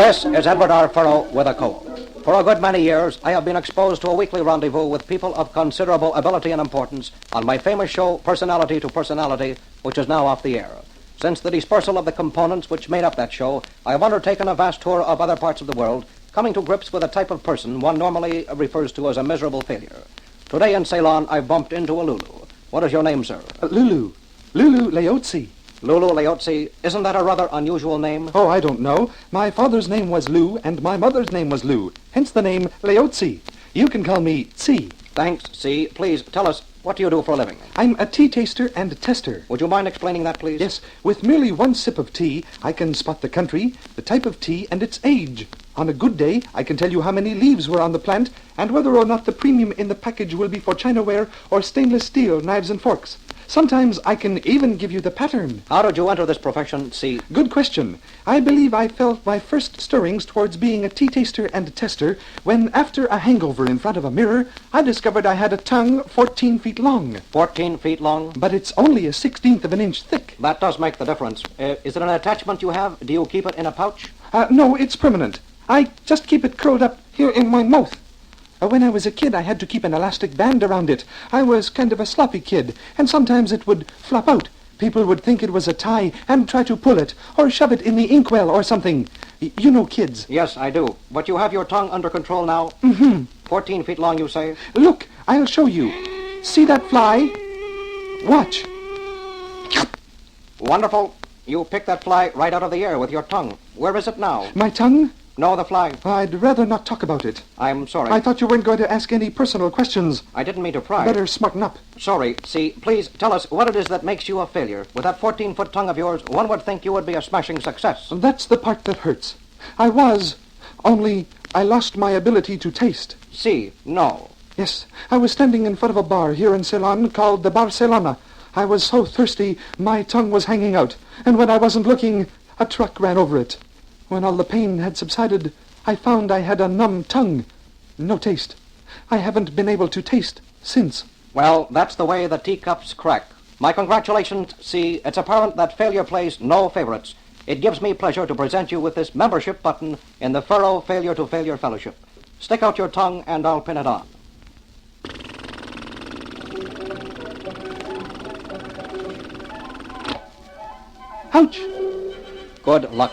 This is Edward R. Furrow with a cold. For a good many years, I have been exposed to a weekly rendezvous with people of considerable ability and importance on my famous show, Personality to Personality, which is now off the air. Since the dispersal of the components which made up that show, I have undertaken a vast tour of other parts of the world, coming to grips with a type of person one normally refers to as a miserable failure. Today in Ceylon, I've bumped into a Lulu. What is your name, sir? Lulu Leotzi. Lulu Leotzi. Isn't that a rather unusual name? Oh, I don't know. My father's name was Lou, and my mother's name was Lou, hence the name Leotzi. You can call me Tsi. Thanks, C. Please tell us, what do you do for a living? I'm a tea taster and tester. Would you mind explaining that, please? Yes, with merely one sip of tea, I can spot the country, the type of tea, and its age. On a good day, I can tell you how many leaves were on the plant, and whether or not the premium in the package will be for chinaware or stainless steel knives and forks. Sometimes I can even give you the pattern. How did you enter this profession, C? Good question. I believe I felt my first stirrings towards being a tea taster and tester when, after a hangover in front of a mirror, I discovered I had a tongue 14 feet long. 14 feet long? But it's only a 1/16 of an inch thick. That does make the difference. Is it an attachment you have? Do you keep it in a pouch? No, it's permanent. I just keep it curled up here in my mouth. When I was a kid, I had to keep an elastic band around it. I was kind of a sloppy kid, and sometimes it would flop out. People would think it was a tie and try to pull it, or shove it in the inkwell or something. You know kids. Yes, I do. But you have your tongue under control now? 14 feet long, you say? Look, I'll show you. See that fly? Watch. Wonderful. You picked that fly right out of the air with your tongue. Where is it now? My tongue? No, the fly. I'd rather not talk about it. I'm sorry. I thought you weren't going to ask any personal questions. I didn't mean to pry. Better smarten up. Sorry. See, please tell us what it is that makes you a failure. With that 14-foot tongue of yours, one would think you would be a smashing success. That's the part that hurts. I was, only I lost my ability to taste. See, no. Yes, I was standing in front of a bar here in Ceylon called the Barcelona. I was so thirsty, my tongue was hanging out. And when I wasn't looking, a truck ran over it. When all the pain had subsided, I found I had a numb tongue. No taste. I haven't been able to taste since. Well, that's the way the teacups crack. My congratulations, C. It's apparent that failure plays no favorites. It gives me pleasure to present you with this membership button in the Furrow Failure to Failure Fellowship. Stick out your tongue and I'll pin it on. Ouch! Good luck.